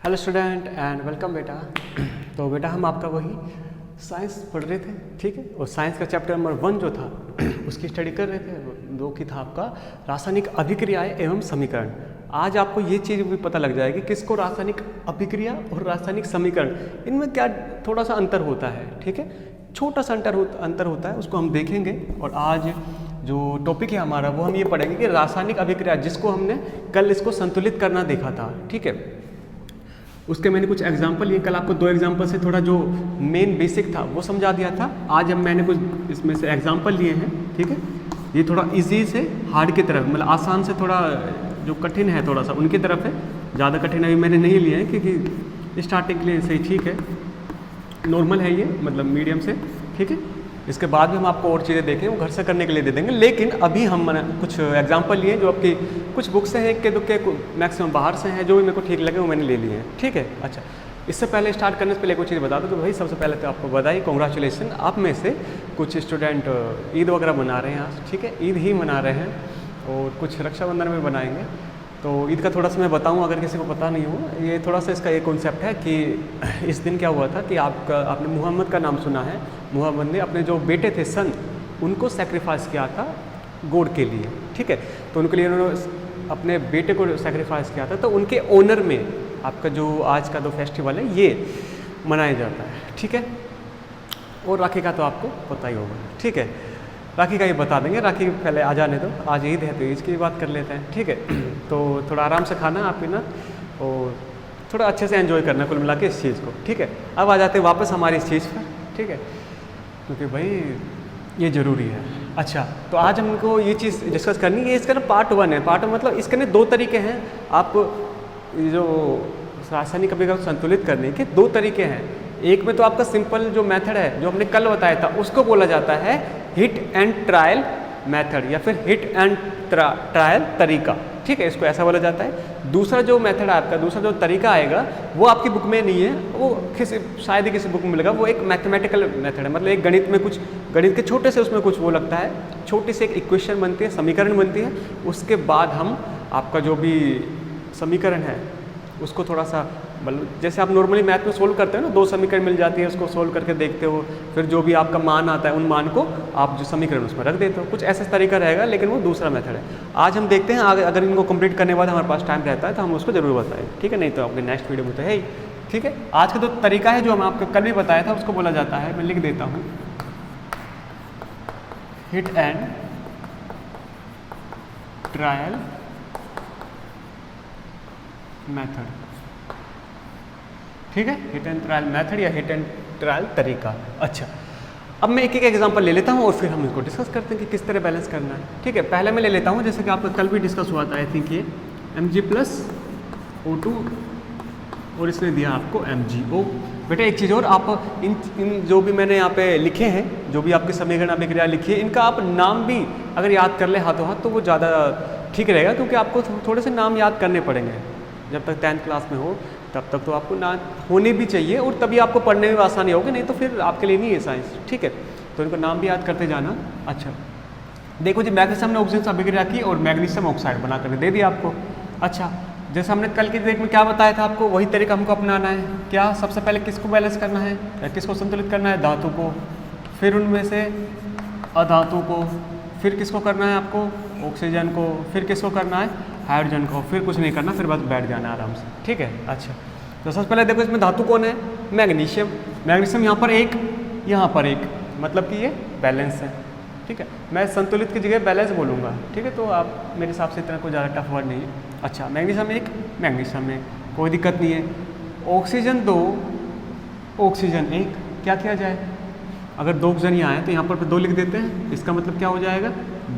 Hello student and welcome बेटा। तो बेटा हम आपका वही साइंस पढ़ रहे थे, ठीक है। और साइंस का चैप्टर नंबर 1 जो था उसकी स्टडी कर रहे थे। 2 की था आपका रासायनिक अभिक्रियाएं एवं समीकरण। आज आपको ये चीज़ भी पता लग जाएगी किसको रासायनिक अभिक्रिया और रासायनिक समीकरण इनमें क्या थोड़ा सा अंतर होता है, ठीक है। छोटा सा अंतर होता है, उसको हम देखेंगे। और आज जो टॉपिक है हमारा वो हम ये पढ़ेंगे कि रासायनिक अभिक्रिया, जिसको हमने कल इसको संतुलित करना देखा था, ठीक है। उसके मैंने कुछ एग्जाम्पल लिए, कल आपको 2 एग्जाम्पल से थोड़ा जो मेन बेसिक था वो समझा दिया था। आज हम मैंने कुछ इसमें से एग्जाम्पल लिए हैं, ठीक है। ये थोड़ा इजी से हार्ड की तरफ, मतलब आसान से थोड़ा जो कठिन है थोड़ा सा उनकी तरफ है। ज़्यादा कठिन अभी मैंने नहीं लिए हैं क्योंकि स्टार्टिंग के लिए सही ठीक है, नॉर्मल है ये, मतलब मीडियम से, ठीक है। इसके बाद भी हम आपको और चीज़ें देखें वो घर से करने के लिए दे देंगे। लेकिन अभी हम कुछ एग्जांपल लिए जो आपकी कुछ बुक से हैं, एक के दुक्के मैक्सिमम बाहर से हैं, जो भी मेरे को ठीक लगे वो मैंने ले लिए हैं, ठीक है। अच्छा, इससे पहले स्टार्ट करने से पहले कुछ चीज़ बता दूँ कि भाई सबसे पहले तो आपको बधाई, कॉन्ग्रेचुलेसन। आप में से कुछ स्टूडेंट ईद वगैरह मना रहे हैं आज, ठीक है। ईद ही मना रहे हैं और कुछ रक्षाबंधन में बनाएंगे। तो ईद का थोड़ा सा मैं बताऊं, अगर किसी को पता नहीं हो, ये थोड़ा सा इसका ये कॉन्सेप्ट है कि इस दिन क्या हुआ था कि आपने मुहम्मद का नाम सुना है। मुहम्मद ने अपने जो बेटे थे सन, उनको सेक्रीफाइस किया था गॉड के लिए, ठीक है। तो उनके लिए उन्होंने अपने बेटे को सेक्रीफाइस किया था। तो उनके ऑनर में आपका जो आज का जो फेस्टिवल है ये मनाया जाता है, ठीक है। और राखी का तो आपको पता ही होगा, ठीक है। राखी का ये बता देंगे, राखी पहले आ जाने दो, आज ईद है तो ईद की बात कर लेते हैं, ठीक है। तो थोड़ा आराम से खाना आप पीना और थोड़ा अच्छे से एंजॉय करना कुल मिला के इस चीज़ को, ठीक है। अब आ जाते हैं वापस हमारी इस चीज़ पर, ठीक है, क्योंकि भाई ये ज़रूरी है। अच्छा, तो आज हमको ये चीज़ डिस्कस करनी है। इसका ना पार्ट 1 है। पार्ट 1 मतलब इसके ना 2 तरीके हैं। आप जो रासायनिक अभिक्रिया को संतुलित करने के 2 तरीके हैं। एक में तो आपका सिंपल जो मेथड है जो हमने कल बताया था उसको बोला जाता है हिट एंड ट्रायल मेथड या फिर हिट एंड ट्रायल तरीका, ठीक है, इसको ऐसा बोला जाता है। दूसरा जो मेथड है आपका, दूसरा जो तरीका आएगा वो आपकी बुक में नहीं है, वो शायद ही किसी बुक में मिलेगा। वो एक मैथमेटिकल मेथड है, मतलब एक गणित में कुछ गणित के छोटे से उसमें कुछ वो लगता है, छोटी सी एक इक्वेशन बनती है, समीकरण बनती है। उसके बाद हम आपका जो भी समीकरण है उसको थोड़ा सा, मतलब जैसे आप नॉर्मली मैथ में सोल्व करते हो ना, 2 समीकरण मिल जाती है, उसको सोल्व करके देखते हो, फिर जो भी आपका मान आता है उन मान को आप जो समीकरण उसमें रख देते हो। कुछ ऐसा तरीका रहेगा, लेकिन वो दूसरा मेथड है। आज हम देखते हैं, अगर इनको कंप्लीट करने के बाद हमारे पास टाइम रहता है तो हम उसको जरूर बताएं, ठीक है। नहीं तो आपके नेक्स्ट वीडियो में तो है ही, ठीक है। आज का जो तरीका है जो हम आपको कल भी बताया था उसको बोला जाता है, मैं लिख देता हूँ, हिट एंड ट्रायल मेथड, ठीक है। हिट एंड ट्रायल मेथड या हिट एंड ट्रायल तरीका। अच्छा, अब मैं एक एग्जांपल ले लेता हूँ और फिर हम इसको डिस्कस करते हैं कि किस तरह बैलेंस करना है, ठीक है। पहले मैं ले लेता हूँ, जैसे कि आपका कल भी डिस्कस हुआ था, आई थिंक ये Mg+O2 और इसने दिया आपको MgO। बेटा एक चीज़ और, आप इन जो भी मैंने यहाँ पे लिखे हैं, जो भी आपके समीकरण अभिक्रिया लिखी है, इनका आप नाम भी अगर याद कर ले हाथों हाथ तो वो ज़्यादा ठीक रहेगा, क्योंकि आपको थोड़े से नाम याद करने पड़ेंगे। जब तक 10th क्लास में हो तब तक तो आपको ना होने भी चाहिए, और तभी आपको पढ़ने में आसानी होगी, नहीं तो फिर आपके लिए नहीं है साइंस, ठीक है। तो इनको नाम भी याद करते जाना। अच्छा, देखो जी, मैग्नीशियम ने ऑक्सीजन से अभिक्रिया की और मैग्नीशियम ऑक्साइड बना कर दे दिया आपको। अच्छा, जैसे हमने कल की डेट में क्या बताया था आपको, वही तरीका हमको अपनाना है। क्या, सबसे पहले किसको बैलेंस करना है या किसको संतुलित करना है? धातु को, फिर उनमें से अधातु को, फिर किसको करना है आपको? ऑक्सीजन को, फिर किसको करना है? हाइड्रोजन को, फिर कुछ नहीं करना, फिर बस बैठ जाना आराम से, ठीक है। अच्छा, तो सबसे पहले देखो इसमें धातु कौन है? मैग्नीशियम। मैग्नीशियम यहाँ पर एक, यहाँ पर एक, मतलब कि ये बैलेंस है, ठीक है। मैं संतुलित की जगह बैलेंस बोलूँगा, ठीक है। तो आप मेरे हिसाब से इतना कोई ज़्यादा टफ वर्ड नहीं है। अच्छा, मैग्नीशियम एक, मैग्नीशियम एक, कोई दिक्कत नहीं है। ऑक्सीजन 2, ऑक्सीजन 1, क्या किया जाए? अगर 2 ऑक्सीजन यहाँ आए तो यहाँ पर 2 लिख देते हैं, इसका मतलब क्या हो जाएगा?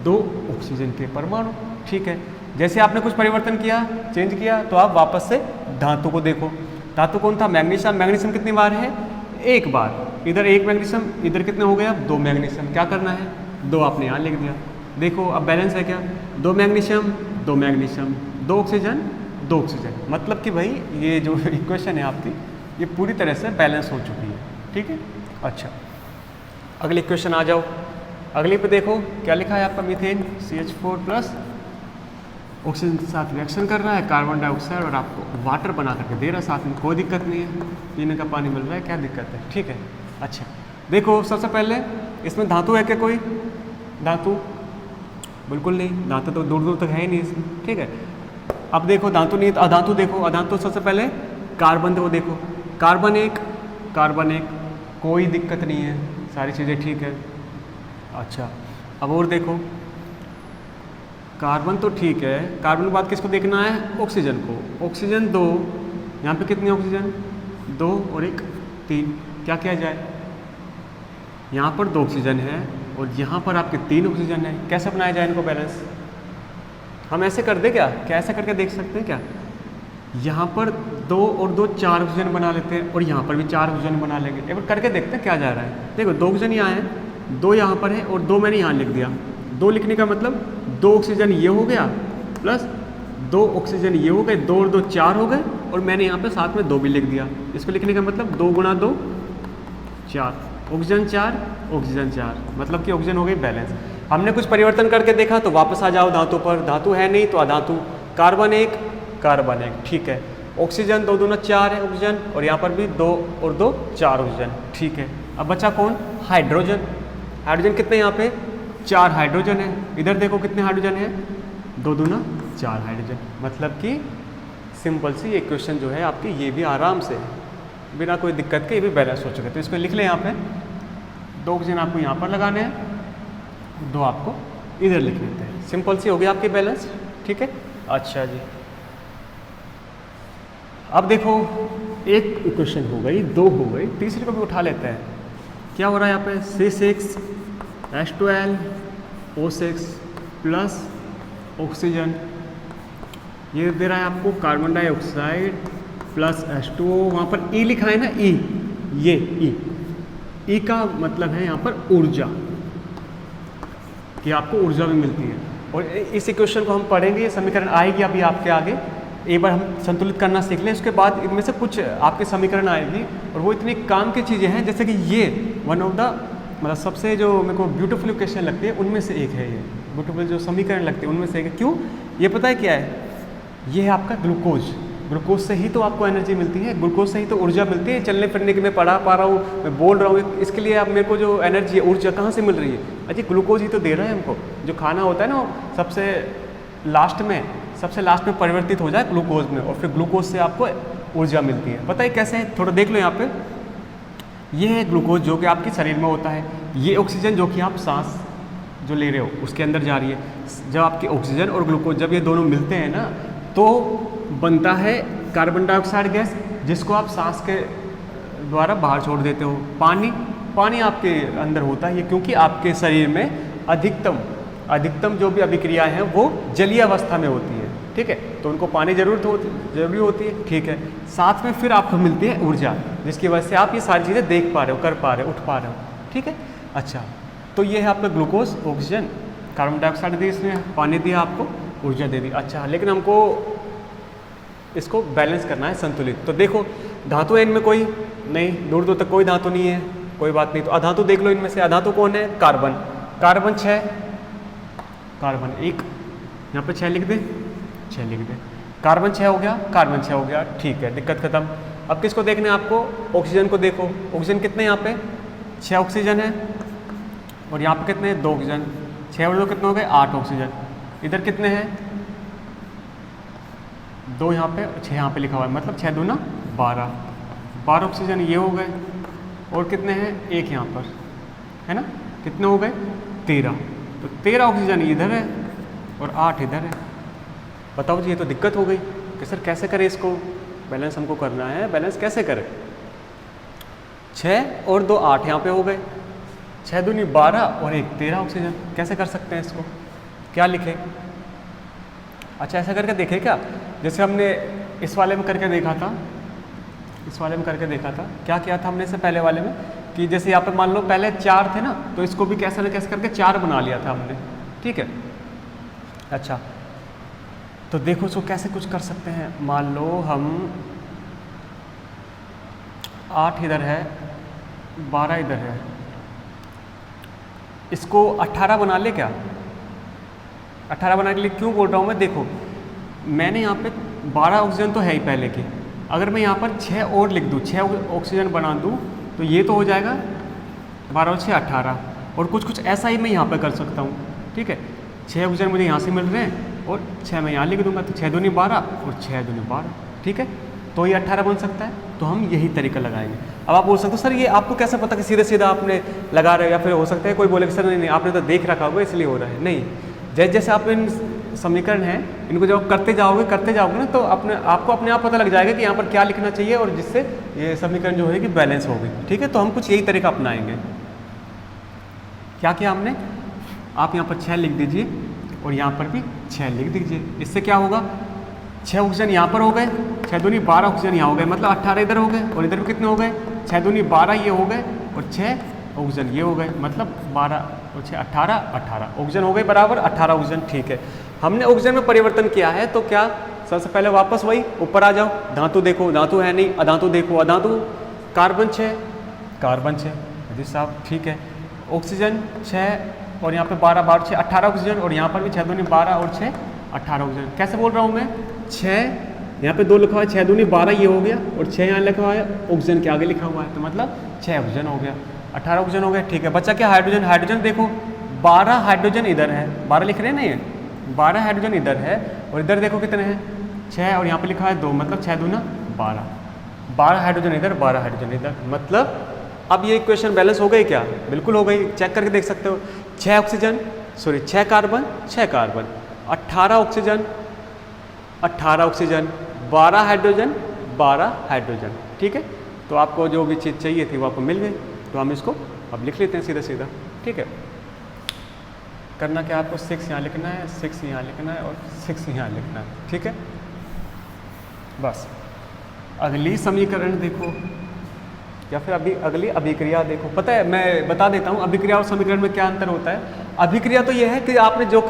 2 ऑक्सीजन के परमाणु, ठीक है। जैसे आपने कुछ परिवर्तन किया, चेंज किया, तो आप वापस से धातु को देखो। धातु कौन था? मैग्नीशियम। मैग्नीशियम कितनी बार है? 1 बार। इधर 1 मैग्नीशियम, इधर कितने हो गए? अब 2 मैग्नीशियम। क्या करना है? 2 आपने यहाँ लिख दिया। देखो अब बैलेंस है क्या? 2 मैग्नीशियम, 2 मैग्नीशियम, 2 ऑक्सीजन, 2 ऑक्सीजन। मतलब कि भाई ये जो इक्वेशन है आपकी, ये पूरी तरह से बैलेंस हो चुकी है, ठीक है। अच्छा, अगली इक्वेशन आ जाओ। अगली पे देखो क्या लिखा है आपका, मीथेन CH4+, ऑक्सीजन के साथ रिएक्शन कर रहा है, कार्बन डाइऑक्साइड और आपको वाटर बना करके दे रहा है साथ में, कोई दिक्कत नहीं है, पीने का पानी मिल रहा है, क्या दिक्कत है, ठीक है। अच्छा देखो सबसे पहले इसमें धातु है क्या कोई? धातु बिल्कुल नहीं, धातु तो दूर दूर तक है ही नहीं इसमें, ठीक है। अब देखो धातु नहीं तो अधातु देखो, अधातु सबसे पहले कार्बन देखो, कार्बन एक, कोई दिक्कत नहीं है, सारी चीज़ें ठीक है। अच्छा अब और देखो, कार्बन तो ठीक है, कार्बन के बाद किसको देखना है? ऑक्सीजन को, ऑक्सीजन 2, यहाँ पे कितनी ऑक्सीजन? 2 और 1 3, क्या किया जाए? यहाँ पर 2 ऑक्सीजन है और यहाँ पर आपके 3 ऑक्सीजन है, कैसे बनाया जाए इनको बैलेंस? हम ऐसे कर दे क्या ऐसे करके देख सकते हैं क्या? यहाँ पर 2 और 2 4 ऑक्सीजन बना लेते हैं और यहाँ पर भी 4 ऑक्सीजन बना लेंगे, एक बार करके देखते हैं क्या जा रहा है। देखो 2 ऑक्सीजन यहाँ है, 2 यहाँ पर है और 2 मैंने यहाँ लिख दिया। 2 लिखने का मतलब 2 ऑक्सीजन ये हो गया प्लस 2 ऑक्सीजन ये हो गए, 2 और 2 4 हो गए और मैंने यहाँ पे साथ में 2 भी लिख दिया। इसको लिखने का मतलब 2 गुणा 2 4, ऑक्सीजन 4 ऑक्सीजन 4, मतलब कि ऑक्सीजन हो गई बैलेंस। हमने कुछ परिवर्तन करके देखा तो वापस आ जाओ धातु पर, धातु है नहीं तो अधातु, कार्बन 1 ठीक है, ऑक्सीजन 2 दूना 4 है ऑक्सीजन और यहाँ पर भी 2 और 2 4 ऑक्सीजन, ठीक है। अब बचा कौन? हाइड्रोजन। हाइड्रोजन कितने यहाँ पे? 4 हाइड्रोजन है, इधर देखो कितने हाइड्रोजन है? 2 दूना 4 हाइड्रोजन, मतलब कि सिंपल सी एक क्वेश्चन जो है आपकी ये भी आराम से बिना कोई दिक्कत के ये भी बैलेंस हो चुके। तो इसको लिख लें यहाँ पे, 2 ऑक्सीजन आपको यहाँ पर लगाने हैं, 2 आपको इधर लिख लेते हैं, सिंपल सी हो गई आपकी बैलेंस, ठीक है। अच्छा जी अब देखो एक इक्वेशन हो गई, 2 हो गई, तीसरी को भी उठा लेते हैं। क्या हो रहा है यहाँ पे? C6H12O6 प्लस ऑक्सीजन, ये दे रहा है आपको कार्बन डाइऑक्साइड प्लस H2O, वहाँ पर E लिखा है ना, E, ये E का मतलब है यहाँ पर ऊर्जा, कि आपको ऊर्जा भी मिलती है। और इस इक्वेशन को हम पढ़ेंगे, ये समीकरण आएगी अभी आपके आगे, एक बार हम संतुलित करना सीख लें, उसके बाद इनमें से कुछ आपके समीकरण आएगी और वो इतनी काम की चीज़ें हैं, जैसे कि ये वन ऑफ द मतलब सबसे जो मेरे को ब्यूटीफुल इक्वेशन लगती है उनमें से एक है, ये ब्यूटीफुल जो समीकरण लगते हैं उनमें से एक है। क्यों? ये पता है क्या है? ये है आपका ग्लूकोज से ही तो आपको एनर्जी मिलती है, ग्लूकोज से ही तो ऊर्जा मिलती है। चलने फिरने की मैं पढ़ा पा रहा हूँ, मैं बोल रहा हूँ, इसके लिए अब मेरे को जो एनर्जी है, ऊर्जा कहाँ से मिल रही है? अजी ग्लूकोज ही तो दे रहा है हमको। जो खाना होता है ना सबसे लास्ट में परिवर्तित हो जाए ग्लूकोज में और फिर ग्लूकोज से आपको ऊर्जा मिलती है। पता है कैसे है? थोड़ा देख लो यहाँ पे, ये है ग्लूकोज जो कि आपके शरीर में होता है, ये ऑक्सीजन जो कि आप सांस जो ले रहे हो उसके अंदर जा रही है। जब आपकी ऑक्सीजन और ग्लूकोज जब ये दोनों मिलते हैं ना तो बनता है कार्बन डाइऑक्साइड गैस, जिसको आप सांस के द्वारा बाहर छोड़ देते हो। पानी आपके अंदर होता है, ये क्योंकि आपके शरीर में अधिकतम जो भी अभिक्रियाएं हैं वो जलीय अवस्था में होती है, ठीक है, तो उनको पानी जरूरी होती है, ठीक है। साथ में फिर आपको मिलती है ऊर्जा, जिसकी वजह से आप ये सारी चीज़ें देख पा रहे हो, कर पा रहे हो, उठ पा रहे हो, ठीक है। अच्छा तो ये है आपका ग्लूकोज, ऑक्सीजन, कार्बन डाइऑक्साइड दी, इसमें पानी दिया, आपको ऊर्जा दे दी। अच्छा लेकिन हमको इसको बैलेंस करना है, संतुलित। तो देखो धातु है इनमें कोई नहीं, दूर दूर तक कोई धातु नहीं है, कोई बात नहीं। तो अधातु देख लो, इनमें से अधातु कौन है? कार्बन 6, कार्बन 1, यहाँ पे 6 लिख दे, कार्बन 6 हो गया, ठीक है, दिक्कत खत्म। अब किसको देखना है आपको? ऑक्सीजन को देखो। ऑक्सीजन कितने यहाँ पे? 6 ऑक्सीजन है और यहाँ पे कितने हैं? 2 ऑक्सीजन। 6 और 2 कितने हो गए? 8 ऑक्सीजन। इधर कितने हैं? 2 यहाँ पे, 6 यहाँ पे लिखा हुआ है, मतलब 6 दूना 12 ऑक्सीजन ये हो गए। और कितने हैं? 1 यहाँ पर है ना, कितने हो गए? 13। तो 13 ऑक्सीजन इधर है और 8 इधर है। बताओ जी, ये तो दिक्कत हो गई कि सर कैसे करें इसको? बैलेंस हमको करना है, बैलेंस कैसे करें? 6 और 2 8 यहाँ पे हो गए, 6 दूनी 12 और 1 13 ऑक्सीजन। कैसे कर सकते हैं इसको? क्या लिखे? अच्छा ऐसा करके देखे क्या, जैसे हमने इस वाले में करके देखा था, क्या किया था हमने इससे पहले वाले में, कि जैसे यहाँ पे मान लो पहले 4 थे ना, तो इसको भी कैसे न कैसे करके 4 बना लिया था हमने, ठीक है। अच्छा तो देखो इसको कैसे कुछ कर सकते हैं। मान लो हम 8 इधर है, 12 इधर है, इसको 18 बना ले क्या? 18 बनाने के लिए क्यों बोल रहा हूँ मैं? देखो मैंने यहाँ पे 12 ऑक्सीजन तो है ही पहले की, अगर मैं यहाँ पर 6 और लिख दूँ, 6 ऑक्सीजन बना दूँ तो ये तो हो जाएगा 12 और 6 18, और कुछ ऐसा ही मैं यहाँ पर कर सकता हूँ, ठीक है। 6 ऑक्सीजन मुझे यहाँ से मिल रहे हैं और 6 मैं यहाँ लिख दूंगा, तो 6 दूनी 12 और 6 दूनी 12, ठीक है, तो ये 18 बन सकता है। तो हम यही तरीका लगाएंगे। अब आप बोल सकते हो सर ये आपको कैसे पता कि सीधे सीधा आपने लगा रहे हो, या फिर हो सकता है कोई बोले कि सर नहीं आपने तो देख रखा होगा इसलिए हो रहा है। नहीं, जैसे जैसे आप इन समीकरण हैं इनको जब करते जाओगे ना, तो आपको अपने आप पता लग जाएगा कि यहाँ पर क्या लिखना चाहिए, और जिससे ये समीकरण जो है कि बैलेंस होगी, ठीक है। तो हम कुछ यही तरीका अपनाएंगे। क्या किया हमने, आप यहाँ पर 6 लिख दीजिए और यहाँ पर भी 6 लिख दीजिए। इससे क्या होगा, 6 ऑक्सीजन यहाँ पर हो गए, 6 दूनी 12 ऑक्सीजन यहाँ हो गए, मतलब 18 इधर हो गए, और इधर भी कितने हो गए, 6 दूनी 12 ये हो गए, और 6 ऑक्सीजन ये हो गए, मतलब 12 और 6 18 ऑक्सीजन हो गए बराबर 18 ऑक्सीजन, ठीक है। हमने ऑक्सीजन में परिवर्तन किया है, तो क्या सबसे पहले वापस वही ऊपर आ जाओ, धातु देखो, धातु है नहीं, अधातु देखो, अधातु कार्बन 6 जी साहब, ठीक है। ऑक्सीजन 6 और यहाँ पे 12 12 6 18 ऑक्सीजन, और यहाँ पर भी 6 दूनी 12 और 6 18 ऑक्सीजन। कैसे बोल रहा हूँ मैं, 6 यहाँ पे 2 लिखा हुआ है, 6 दूनी 12 ये हो गया, और 6 यहाँ लिखा हुआ है, ऑक्सीजन के आगे लिखा हुआ है, तो मतलब 6 ऑक्सीजन हो गया, 18 ऑक्सीजन हो गया, ठीक है। बच्चा क्या, हाइड्रोजन देखो 12 हाइड्रोजन इधर है, 12 लिख रहे हैं ना, ये 12 हाइड्रोजन इधर है, और इधर देखो कितने हैं 6, और यहाँ पे लिखा है 2, मतलब 6 दूना 12 हाइड्रोजन इधर, 12 हाइड्रोजन इधर, मतलब अब ये इक्वेशन बैलेंस हो गई क्या, बिल्कुल हो गई, चेक करके देख सकते हो। 6 कार्बन 18 ऑक्सीजन 12 हाइड्रोजन, ठीक है। तो आपको जो भी चीज़ चाहिए थी वो आपको मिल गई, तो हम इसको अब लिख लेते हैं सीधा, ठीक है। करना क्या, आपको 6 यहाँ लिखना है, 6 यहाँ लिखना है, और 6 यहाँ लिखना है, ठीक है, बस। अगली समीकरण देखो, या फिर अगली अभिक्रिया देखो। पता है, मैं बता देता हूँ अभिक्रिया और समीकरण में क्या अंतर होता है। अभिक्रिया तो ये है कि आपने जो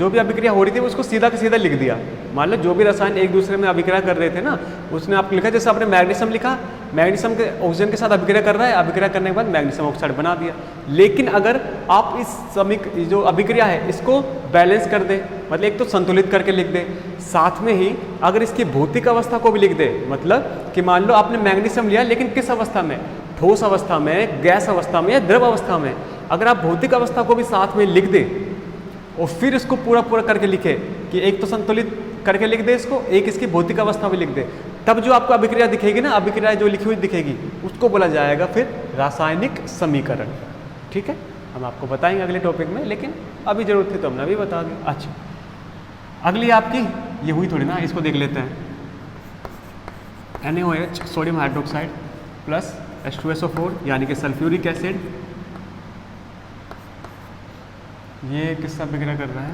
भी अभिक्रिया हो रही थी उसको सीधा का सीधा लिख दिया। मान लो जो भी रसायन एक दूसरे में अभिक्रिया कर रहे थे ना, उसने आपको लिखा, जैसे आपने मैग्नीशियम लिखा, मैग्नीशियम के ऑक्सीजन के साथ अभिक्रिया कर रहा है, अभिक्रिया करने के बाद मैग्नीशियम ऑक्साइड बना दिया। लेकिन अगर आप इस जो अभिक्रिया है इसको बैलेंस कर दे, मतलब एक तो संतुलित करके लिख दे, साथ में ही अगर इसकी भौतिक अवस्था को भी लिख दे, मतलब कि मान लो आपने मैग्नीशियम लिया लेकिन किस अवस्था में, ठोस अवस्था में, गैस अवस्था में या द्रव अवस्था में, अगर आप भौतिक अवस्था को भी साथ में लिख दे और फिर इसको पूरा करके लिखे कि एक तो संतुलित करके लिख दे इसको, एक इसकी भौतिक अवस्था भी लिख दे, तब जो आपको अभिक्रिया दिखेगी ना, अभिक्रिया जो लिखी हुई दिखेगी उसको बोला जाएगा फिर रासायनिक समीकरण, ठीक है। हम आपको बताएंगे अगले टॉपिक में, लेकिन अभी जरूरत थी तो हमने अभी बता दी। अच्छा, अगली आपकी ये हुई थोड़ी ना, इसको देख लेते हैं। NaOH sodium hydroxide plus H2SO4 यानी कि सल्फ्यूरिक एसिड, ये किसका अभिक्रिया कर रहा है,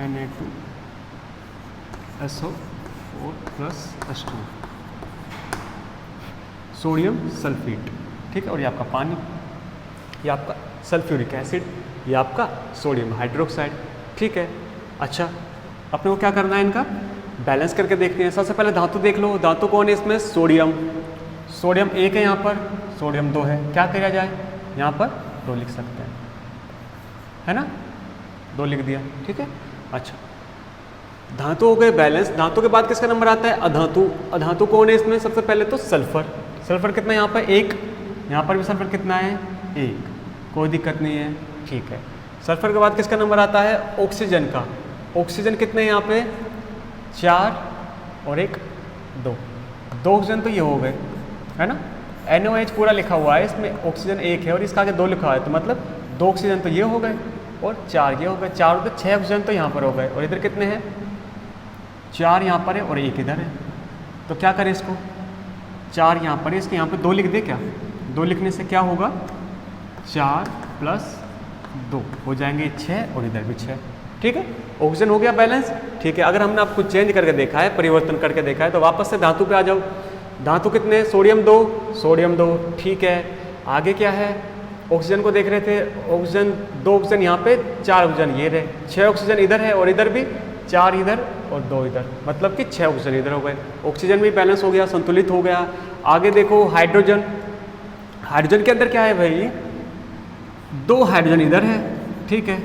Na2SO4 plus H2 sodium sulphate, ठीक है। और ये आपका पानी, ये आपका सल्फ्यूरिक एसिड, ये आपका सोडियम हाइड्रोक्साइड, ठीक है। अच्छा, अपने को क्या करना है, इनका बैलेंस करके देखते हैं। सबसे पहले धातु देख लो, धातु कौन है इसमें, सोडियम 1 है, यहाँ पर सोडियम 2 है, क्या किया जाए, यहाँ पर 2 लिख सकते हैं, है ना, 2 लिख दिया, ठीक है। अच्छा, धातु हो गए बैलेंस। धातु के बाद किसका नंबर आता है, अधातु कौन है इसमें, सबसे पहले तो सल्फर कितना है यहाँ पर 1, यहाँ पर भी सल्फर कितना है 1, कोई दिक्कत नहीं है, ठीक है। सल्फर के बाद किसका नंबर आता है, ऑक्सीजन का। ऑक्सीजन कितने हैं यहाँ पे 4 और 1 2 ऑक्सीजन तो ये हो गए, है ना। NaOH पूरा लिखा हुआ है, इसमें ऑक्सीजन 1 है और इसका आगे 2 लिखा हुआ है, तो मतलब 2 ऑक्सीजन तो ये हो गए और 4 ये हो गए, 4 तो 6 ऑक्सीजन तो यहाँ पर हो गए, और इधर कितने हैं 4 यहाँ पर है और 1 इधर है। तो क्या करें इसको, 4 यहाँ पर है, इसके यहाँ पे 2 लिख दे, क्या 2 लिखने से क्या होगा, 4 + 2 हो जाएंगे 6 और इधर भी 6, ठीक है। ऑक्सीजन हो गया बैलेंस, ठीक है। अगर हमने आपको चेंज करके देखा है, परिवर्तन करके देखा है, तो वापस से धातु पे आ जाओ। धातु कितने, सोडियम 2, ठीक है। आगे क्या है, ऑक्सीजन को देख रहे थे, ऑक्सीजन 2 ऑक्सीजन यहाँ पे, 4 ऑक्सीजन ये रहे, 6 ऑक्सीजन इधर है और इधर भी 4 इधर और 2 इधर, मतलब कि 6 ऑक्सीजन इधर हो गए। ऑक्सीजन भी बैलेंस हो गया, संतुलित हो गया। आगे देखो हाइड्रोजन के अंदर क्या है भाई, 2 हाइड्रोजन इधर है, ठीक है।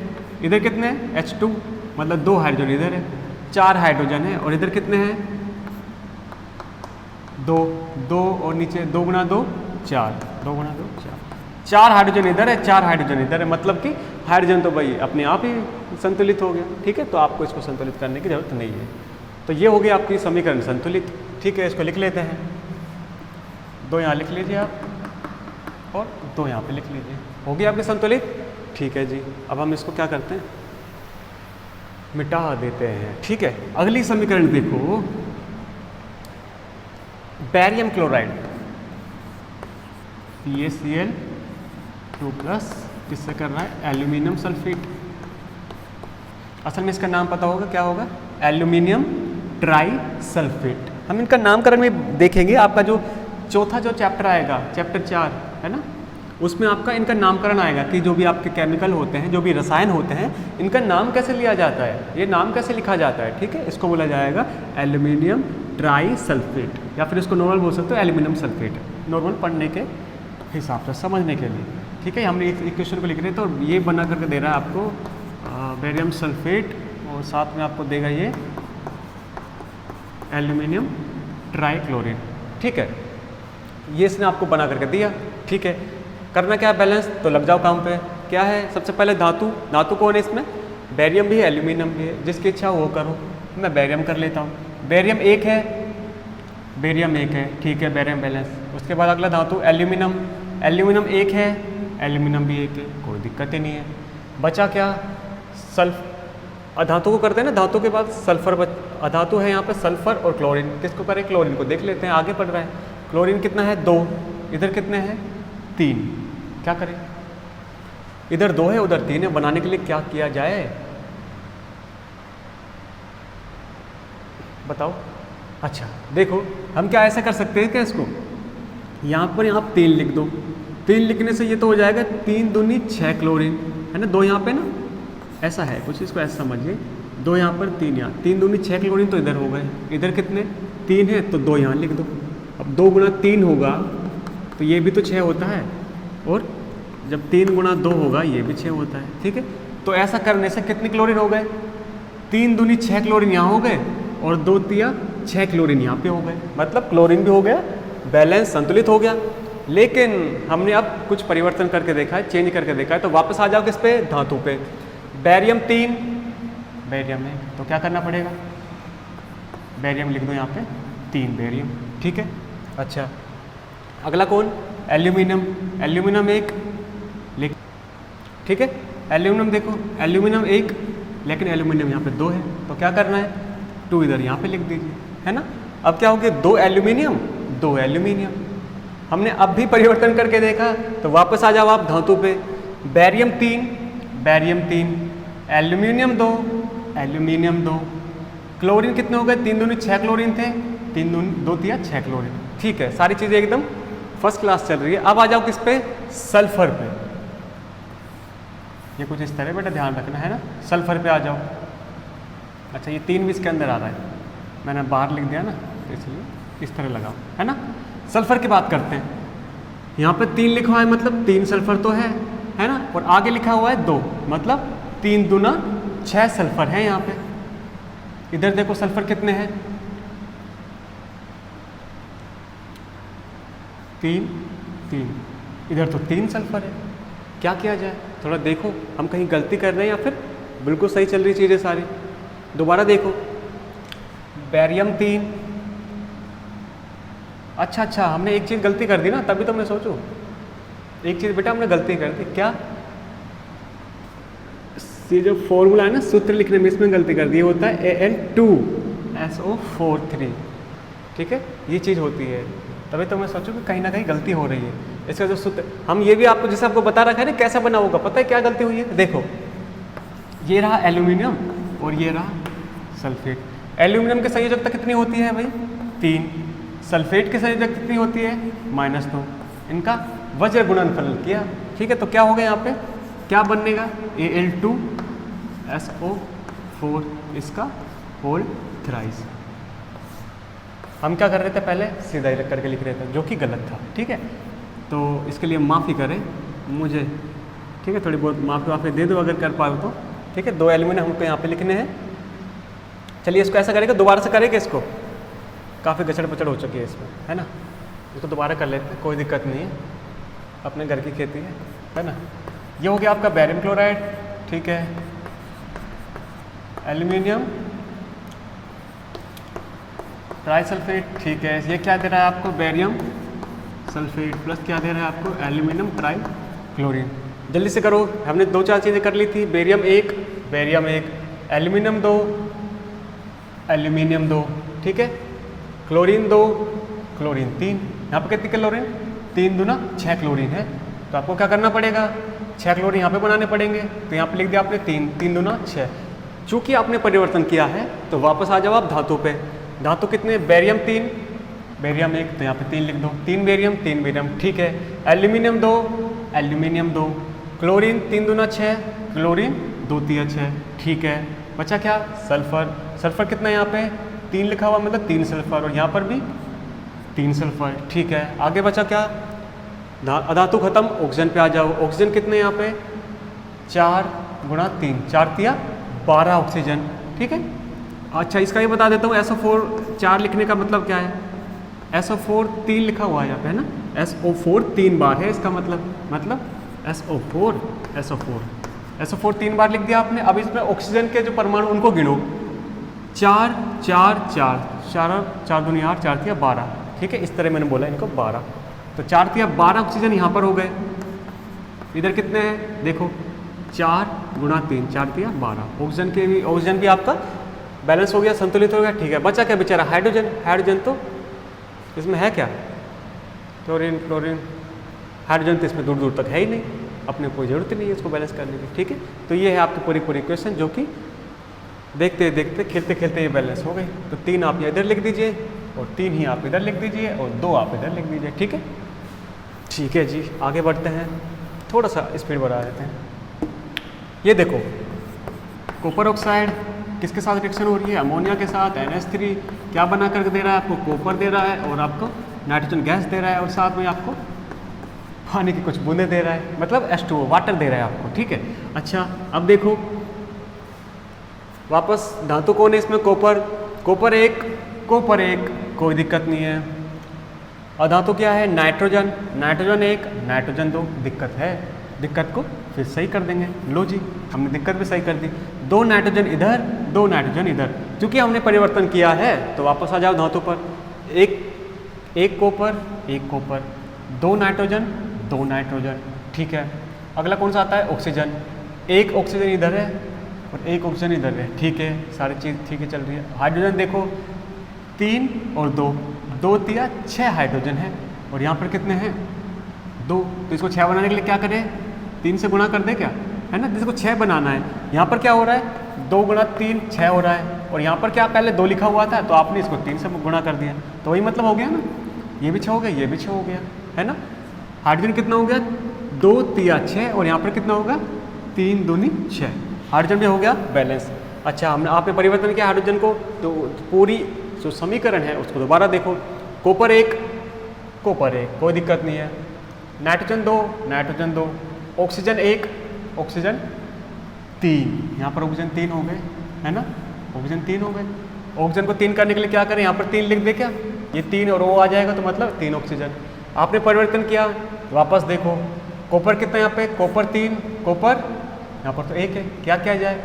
इधर कितने H2 मतलब 2 हाइड्रोजन इधर है, 4 हाइड्रोजन है, और इधर कितने हैं 2, 2 और नीचे 2 गुना 2 4, 2 गुना 2 4, 4 हाइड्रोजन इधर है, 4 हाइड्रोजन इधर है, मतलब कि हाइड्रोजन तो भाई अपने आप ही संतुलित हो गया। ठीक है, तो आपको इसको संतुलित करने की जरूरत नहीं है। तो ये हो गई आपकी समीकरण संतुलित। ठीक है, इसको लिख लेते हैं, 2 यहाँ लिख लीजिए आप और 2 यहाँ पे लिख लीजिए, हो गई आपकी संतुलित। ठीक है जी, अब हम इसको क्या करते हैं, मिटा देते हैं। ठीक है, अगली समीकरण देखो, बैरियम क्लोराइड PaCl2+, किससे कर रहा है, एल्यूमिनियम सल्फेट। असल में इसका नाम पता होगा, क्या होगा, एल्यूमिनियम ट्राई सल्फेट। हम इनका नामकरण में देखेंगे, आपका जो चौथा जो चैप्टर आएगा, चैप्टर 4 है ना, उसमें आपका इनका नामकरण आएगा कि जो भी आपके केमिकल होते हैं, जो भी रसायन होते हैं, इनका नाम कैसे लिया जाता है, ये नाम कैसे लिखा जाता है। ठीक है, इसको बोला जाएगा एल्यूमिनियम ट्राई सल्फेट, या फिर इसको नॉर्मल बोल सकते हो एल्यूमिनियम सल्फेट, नॉर्मल पढ़ने के हिसाब से, समझने के लिए। ठीक है, हमने एक क्वेश्चन को लिख रहे थे, तो ये बना करके दे रहा है आपको बेरियम सल्फेट, और साथ में आपको देगा ये एल्यूमिनियम ट्राईक्लोरीन। ठीक है, ये इसने आपको बना करके दिया। ठीक है, करना क्या है, बैलेंस, तो लग जाओ काम पे। क्या है, सबसे पहले धातु, धातु कौन है इसमें, बेरियम भी है, एल्यूमिनियम भी है, जिसकी इच्छा हो करो। मैं बेरियम कर लेता हूँ, बेरियम 1 है, बेरियम 1 है। ठीक है, बेरियम बैलेंस। उसके बाद अगला धातु एल्यूमिनियम, एल्यूमिनियम 1 है, एल्यूमिनियम भी 1 है, कोई दिक्कत ही नहीं है। बचा क्या, सल्फ, अधातु को करते हैं ना, धातु के बाद सल्फर अधातु है यहाँ पे, सल्फर और क्लोरीन। किसको करें, क्लोरीन को देख लेते हैं, आगे बढ़ रहा है। क्लोरीन कितना है, 2, इधर कितने हैं 3, क्या करें, इधर 2 है उधर 3 है, बनाने के लिए क्या किया जाए, बताओ। अच्छा देखो, हम क्या ऐसा कर सकते हैं क्या, इसको यहाँ पर आप 3 लिख दो, 3 लिखने से ये तो हो जाएगा 3 दूनी 6 क्लोरीन, है ना, 2 यहाँ पे ना, ऐसा है कुछ, इसको ऐसा समझिए, 2 यहाँ पर 3 यहाँ, 3 दूनी 6 क्लोरीन, तो इधर हो गए, इधर कितने 3 है, तो 2 यहाँ लिख दो। अब 2 गुना 3 होगा तो ये भी तो 6 होता है, और जब 3 गुना 2 होगा ये भी 6 होता है। ठीक है, तो ऐसा करने से कितने क्लोरीन हो गए, 3 दूनी 6 क्लोरीन यहाँ हो गए, और 2 तिया 6 क्लोरीन यहाँ पे हो गए, मतलब क्लोरीन भी हो गया, बैलेंस संतुलित हो गया। लेकिन हमने अब कुछ परिवर्तन करके देखा है, चेंज करके देखा है, तो वापस आ जाओ किस पे, धातु पे। बैरियम 3, बैरियम है, तो क्या करना पड़ेगा, बैरियम लिख दो यहाँ पे, 3 बैरियम। ठीक है, अच्छा अगला कौन, एल्यूमिनियम, एल्यूमिनियम 1 लिख। ठीक है, एल्यूमिनियम देखो, एल्यूमिनियम 1, लेकिन एल्यूमिनियम यहाँ पे 2 है, तो क्या करना है, 2 इधर यहाँ पे लिख दीजिए, है ना। अब क्या हो गया, 2 एल्यूमिनियम 2 एल्यूमिनियम। हमने अब भी परिवर्तन करके देखा, तो वापस आ जाओ आप धातु पे, barium 3, barium 3, aluminium 2, aluminium 2, chlorine कितने हो गए, 3 दूनी 6 क्लोरीन थे, 3 दूनी 2 तिया 6 क्लोरीन। ठीक है, सारी चीज़ें एकदम फर्स्ट क्लास चल रही है। अब आ जाओ किस पे, सल्फर पे। ये कुछ इस तरह बेटा ध्यान रखना है ना, सल्फर पे आ जाओ। अच्छा, ये 3 भी इसके अंदर आ रहा है, मैंने बाहर लिख दिया ना, तो इसलिए इस तरह लगाओ, है ना। सल्फर की बात करते हैं, यहाँ पे 3 लिखा हुआ है, मतलब 3 सल्फर तो है ना, और आगे लिखा हुआ है 2, मतलब 3 दूना 6 सल्फर है यहाँ पे। इधर देखो सल्फर कितने हैं, 3 3, इधर तो 3 सल्फर है। क्या किया जाए, थोड़ा देखो, हम कहीं गलती कर रहे हैं या फिर बिल्कुल सही चल रही चीज़ें सारी। दोबारा देखो, बैरियम 3, अच्छा हमने एक चीज़ गलती कर दी ना, तभी तो मैं सोचूं, एक चीज़ बेटा हमने गलती कर दी। क्या, ये जो फॉर्मूला है ना, सूत्र लिखने में, इसमें गलती कर दी, होता है Al2SO43। ठीक है, ये चीज़ होती है, तभी तो मैं सोचूं कि कहीं ना कहीं गलती हो रही है। इसका जो सूत्र, हम ये भी आपको, जैसे आपको बता रखा है ना कैसा बना होगा, पता है क्या गलती हुई है, देखो ये रहा एल्यूमिनियम और ये रहा सल्फेट। एल्यूमिनियम की संयोजकता कितनी होती है भाई, 3, सल्फेट की संयोजकता कितनी होती है, -2। इनका वज्र गुणनफल किया। ठीक है, तो क्या होगा यहाँ पे, क्या बनेगा, Al2SO4, इसका होल थ्राइस। हम क्या कर रहे थे, पहले सीधा करके लिख रहे थे, जो कि गलत था। ठीक है, तो इसके लिए माफ़ी करें मुझे, ठीक है, थोड़ी बहुत माफ़ी दे दो अगर कर पाओ तो। ठीक है, 2 एल्यूमिनियम हमको यहाँ पे लिखने हैं। चलिए इसको ऐसा करेंगे, दोबारा से करेंगे इसको, काफ़ी गचड़ पचड़ हो चुकी है इसमें, है ना। इसको दोबारा कर लेते हैं, कोई दिक्कत नहीं है, अपने घर की खेती है ना। ये हो गया आपका बेरियम क्लोराइड, ठीक है, एल्यूमिनियम ट्राइसल्फेट, ठीक है। ये क्या दे रहा है आपको, बेरियम सल्फेट प्लस क्या दे रहा है आपको, एल्यूमिनियम ट्राई क्लोरीन। जल्दी से करो, हमने 2-4 चीज़ें कर ली थी, बेरियम 1, एल्यूमिनियम 2, एल्यूमिनियम 2, ठीक है, क्लोरीन 2, क्लोरीन 3। यहाँ पर कितनी क्लोरीन, 3 दूना 6 क्लोरीन है। तो आपको क्या करना पड़ेगा, 6 क्लोरीन यहाँ पे बनाने पड़ेंगे। तो यहाँ पे लिख दिया आपने 3 दूना 6। चूँकि आपने परिवर्तन किया है तो वापस आ जाओ आप धातु पे। धातु कितने, बेरियम 3, बेरियम 1, तो यहाँ पे 3 लिख दो, 3 बेरियम, ठीक है। एल्यूमिनियम 2, क्लोरीन 3 दूना 6, क्लोरीन 2 तिया 6, ठीक है। बचा क्या, सल्फर, सल्फर कितना है यहाँ पे 3 लिखा हुआ, मतलब 3 सल्फर, और यहाँ पर भी 3 सल्फर, ठीक है। आगे बचा क्या, अधातु खत्म, ऑक्सीजन पे आ जाओ। ऑक्सीजन कितने यहाँ पे 4 गुणा 3, 4 तिया 12 ऑक्सीजन, ठीक है। अच्छा इसका ये बता देता हूँ, SO4 4 लिखने का मतलब क्या है, SO4 3 लिखा हुआ है यहाँ पे, है ना। SO4 3 बार है इसका मतलब SO4 3 बार लिख दिया आपने। अब इसमें ऑक्सीजन के जो परमाणु उनको गिनो, 4 4 4 4 4 दूनी 8, 4 तिया 12, ठीक है। इस तरह मैंने बोला इनको 12, तो 4 तिया 12 ऑक्सीजन यहाँ पर हो गए। इधर कितने हैं देखो, 4 गुणा 3, 4 तिया 12। ऑक्सीजन भी आपका बैलेंस हो गया, संतुलित हो गया, ठीक है। बचा क्या बेचारा, हाइड्रोजन तो इसमें है क्या, क्लोरीन क्लोरीन, हाइड्रोजन तो इसमें दूर दूर तक है ही नहीं, अपने कोई ज़रूरत नहीं है इसको बैलेंस करने की, ठीक है। तो ये है आपकी पूरी इक्वेशन, जो कि देखते देखते खेलते खेलते ये बैलेंस हो गई। तो 3 आप इधर लिख दीजिए, और 3 ही आप इधर लिख दीजिए, और 2 आप इधर लिख दीजिए, ठीक है। ठीक है जी, आगे बढ़ते हैं, थोड़ा सा स्पीड बढ़ा देते हैं। ये देखो, कॉपर ऑक्साइड किसके साथ रिएक्शन हो रही है, अमोनिया के साथ, NH3 क्या बना करके दे रहा है आपको, कॉपर दे रहा है, और आपको नाइट्रोजन गैस दे रहा है, और साथ में आपको पानी की कुछ बूंदें दे रहा है, मतलब H2O वाटर दे रहा है आपको, ठीक है। अच्छा अब देखो वापस धातु कौन है इसमें, कॉपर एक, कोई दिक्कत नहीं है। अधातु क्या है, नाइट्रोजन 1, नाइट्रोजन 2, दिक्कत है, दिक्कत को फिर सही कर देंगे। लो जी, हमने दिक्कत भी सही कर दी, 2 नाइट्रोजन इधर, 2 नाइट्रोजन इधर। क्योंकि हमने परिवर्तन किया है तो वापस आ जाओ धातु पर, एक कॉपर, 2 नाइट्रोजन, ठीक है। अगला कौन सा आता है, ऑक्सीजन, 1 ऑक्सीजन इधर है और 1 ऑक्सीजन इधर है, ठीक है। सारी चीज़ ठीक है चल रही है। हाइड्रोजन देखो 3 और 2 तिया 6 हाइड्रोजन है, और यहाँ पर कितने हैं 2, तो इसको 6 बनाने के लिए क्या करें, 3 से गुणा कर दे क्या, है ना। जिसको 6 बनाना है, यहाँ पर क्या हो रहा है 2 गुणा 3 6 हो रहा है, और यहाँ पर क्या पहले 2 लिखा हुआ था, तो आपने इसको 3 से गुणा कर दिया, तो वही मतलब हो गया ना। ये भी 6 हो गया, ये भी 6 हो गया, है ना। हाइड्रोजन कितना हो गया 2 तिया 6, और यहाँ पर कितना होगा 3 दूनी 6, हाइड्रोजन भी हो गया बैलेंस। अच्छा हमने आपने परिवर्तन किया हाइड्रोजन को, तो पूरी जो समीकरण है उसको दोबारा देखो, कॉपर एक, कोई दिक्कत नहीं है। नाइट्रोजन 2, ऑक्सीजन 1, ऑक्सीजन 3, यहाँ पर ऑक्सीजन 3 हो गए, है ना, ऑक्सीजन 3 हो गए। ऑक्सीजन को 3 करने के लिए क्या करें, यहाँ पर 3 लिख दे क्या, ये 3 और O आ जाएगा, तो मतलब 3 ऑक्सीजन। आपने परिवर्तन किया, वापस देखो कॉपर कितना यहाँ पे, कॉपर 3, यहाँ पर तो 1 है, क्या किया जाए,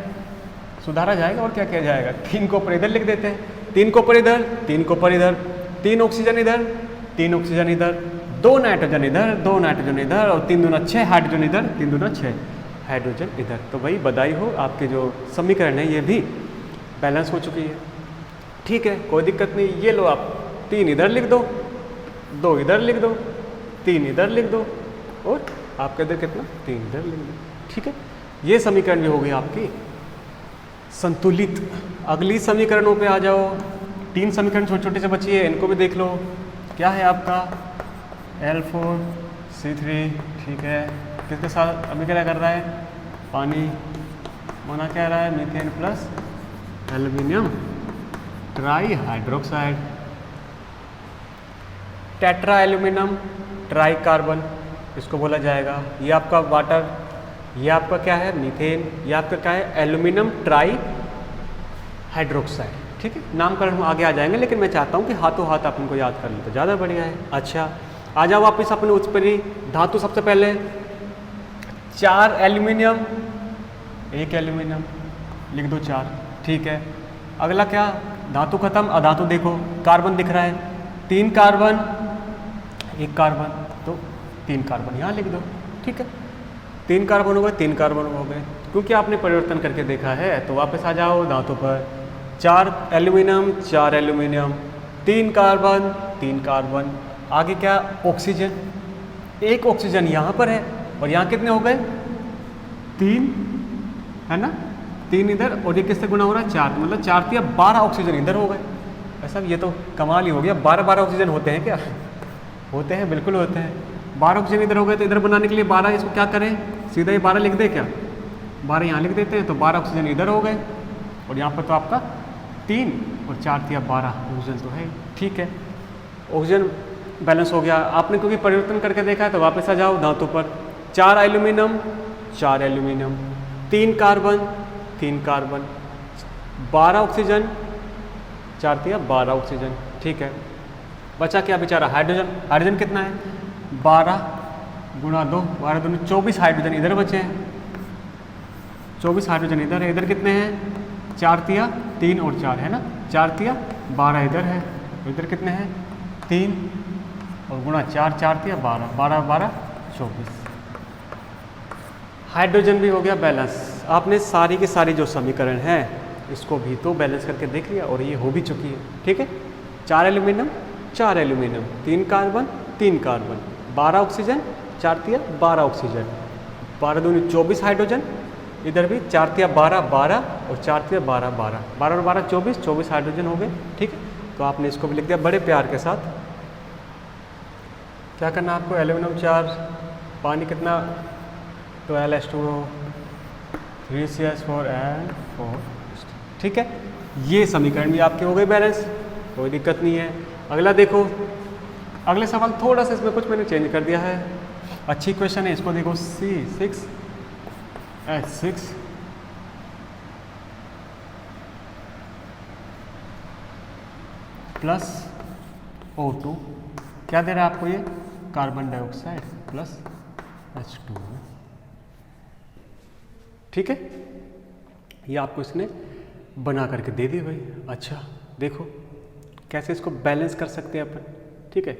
सुधारा जाएगा और क्या किया जाएगा, 3 कॉपर इधर लिख देते हैं, 3 कॉपर इधर, 3 कॉपर इधर, 3 ऑक्सीजन इधर, 3 ऑक्सीजन इधर, 2 नाइट्रोजन इधर, 2 नाइट्रोजन इधर, और 3 दूना 6 हाइड्रोजन इधर, 3 दूना 6 हाइड्रोजन इधर। तो भाई बधाई हो, आपके जो समीकरण है ये भी बैलेंस हो चुकी है, ठीक है, कोई दिक्कत नहीं। ये लो आप 3 इधर लिख दो, 2 इधर लिख दो, 3 इधर लिख दो, और आपके इधर कितना 3 इधर लिख दो, ठीक है। ये समीकरण भी हो गई आपकी संतुलित। अगली समीकरणों पे आ जाओ, 3 समीकरण छोटे छोटे से बची है, इनको भी देख लो। क्या है आपका L4C3, ठीक है, किसके साथ अभी क्या कर रहा है, पानी होना क्या रहा है, methane plus aluminium try hydroxide, tetra aluminium try carbon इसको बोला जाएगा। ये आपका वाटर ये आपका क्या है, मीथेन। ये आपका क्या है, एल्यूमिनियम ट्राई हाइड्रोक्साइड। ठीक है, नामकरण हम आगे आ जाएंगे, लेकिन मैं चाहता हूँ कि हाथों हाथ आप इनको याद कर लें तो ज़्यादा बढ़िया है। अच्छा, आ जाओ वापस अपने उत्परी धातु। सबसे पहले 4 एल्यूमिनियम, 1 एल्यूमिनियम, लिख दो 4। ठीक है, अगला क्या, धातु खत्म, अधातु देखो, कार्बन दिख रहा है, 3 कार्बन, 1 कार्बन, तो 3 कार्बन यहाँ लिख दो। ठीक है, 3 कार्बन हो गए, 3 कार्बन हो गए, क्योंकि आपने परिवर्तन करके देखा है। तो वापस आ जाओ धातु पर, 4 एल्यूमिनियम, 4 एल्यूमिनियम, 3 कार्बन, 3 कार्बन, आगे क्या, ऑक्सीजन, 1 ऑक्सीजन यहाँ पर है, और यहाँ कितने हो गए, 3 है ना, 3 इधर, और ये किससे गुना हो रहा है, 4, मतलब 4 या 12 ऑक्सीजन इधर हो गए। ऐसा ये तो कमाल ही हो गया, 12 ऑक्सीजन होते हैं क्या? होते हैं, बिल्कुल होते हैं। 12 ऑक्सीजन इधर हो गए, तो इधर बनाने के लिए 12, इसको क्या करें, सीधा ही 12 लिख दे क्या, 12 यहाँ लिख देते हैं, तो 12 ऑक्सीजन इधर हो गए, और यहाँ पर तो आपका 3 और 4 या 12 ऑक्सीजन तो है। ठीक है, ऑक्सीजन बैलेंस हो गया। आपने क्योंकि परिवर्तन करके देखा है, तो वापस आ जाओ धातु पर, 4 aluminium, 4 aluminium, 3 carbon, 3 carbon, 12 oxygen, 4 या 12 ऑक्सीजन। ठीक है, बचा क्या बेचारा, हाइड्रोजन। हाइड्रोजन कितना है, 12 गुणा 2, 12 दूनी 24 हाइड्रोजन इधर बचे हैं, 24 हाइड्रोजन इधर है। इधर कितने हैं, 4 या 3 और 4 है ना, 4 या 12 इधर है, इधर कितने हैं, 3 और गुणा 4, 4 या 12, 12 12 24। हाइड्रोजन भी हो गया बैलेंस। आपने सारी की सारी जो समीकरण है इसको भी तो बैलेंस करके देख लिया, और ये हो भी चुकी है। ठीक है, 4 aluminium, 4 aluminium, 3 carbon, 3 carbon, 12 oxygen, 4 या 12 ऑक्सीजन, 12 दूनी 24 हाइड्रोजन, इधर भी 4 या 12 12, और 4 या 12 12, 12 और 12 24, 24 हाइड्रोजन हो गए। ठीक है, तो आपने इसको भी लिख दिया बड़े प्यार के साथ। क्या करना आपको, एल्यूमिनियम 4, पानी कितना, तो L_H2O, 3CH4N4। ठीक है, ये समीकरण भी आपके हो गए बैलेंस, कोई दिक्कत नहीं है। अगला देखो, अगले सवाल थोड़ा सा इसमें कुछ मैंने चेंज कर दिया है, अच्छी क्वेश्चन है, इसको देखो, C6H6 प्लस O2, क्या दे रहा है आपको ये, कार्बन डाइऑक्साइड प्लस H2। ठीक है, ये आपको इसने बना करके दे दी भाई। अच्छा देखो कैसे इसको बैलेंस कर सकते हैं अपन। ठीक है,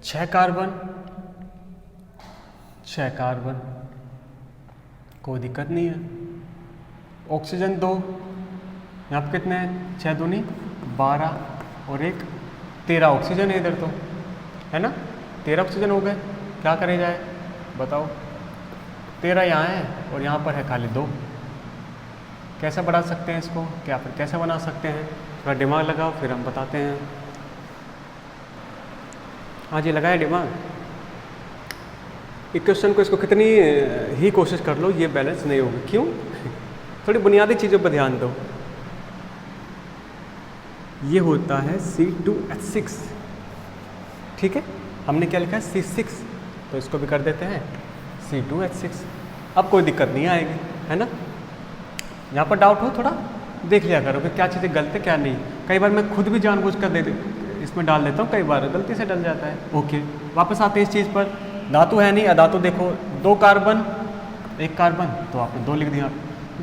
6 कार्बन, 6 कार्बन, कोई दिक्कत नहीं है। ऑक्सीजन 2, यहाँ पर कितने हैं, 6 दूनी 12, और 1 13 ऑक्सीजन है इधर तो, है ना, 13 ऑक्सीजन हो गए। क्या करे जाए बताओ, 13 यहाँ है और यहाँ पर है खाली 2। कैसे बढ़ा सकते हैं इसको, क्या फिर कैसे बना सकते हैं, थोड़ा दिमाग लगाओ फिर हम बताते हैं। हाँ जी, लगाए दिमाग। इस क्वेश्चन को, इसको कितनी ही कोशिश कर लो ये बैलेंस नहीं होगी। क्यों, थोड़ी बुनियादी चीज़ों पर ध्यान दो। ये होता है C2H6। ठीक है, हमने क्या लिखा है C6, तो इसको भी कर देते हैं C2H6। अब कोई दिक्कत नहीं आएगी, है ना। यहाँ पर डाउट हो थोड़ा देख लिया करो कि क्या चीज़ें गलत है क्या नहीं। कई बार मैं खुद भी जानबूझ कर इसमें डाल देता हूँ, कई बार गलती से डल जाता है। ओके, वापस आते हैं इस चीज़ पर। धातु है नहीं, अधातु देखो, 2 कार्बन, 1 कार्बन, तो आपने 2 लिख दिया।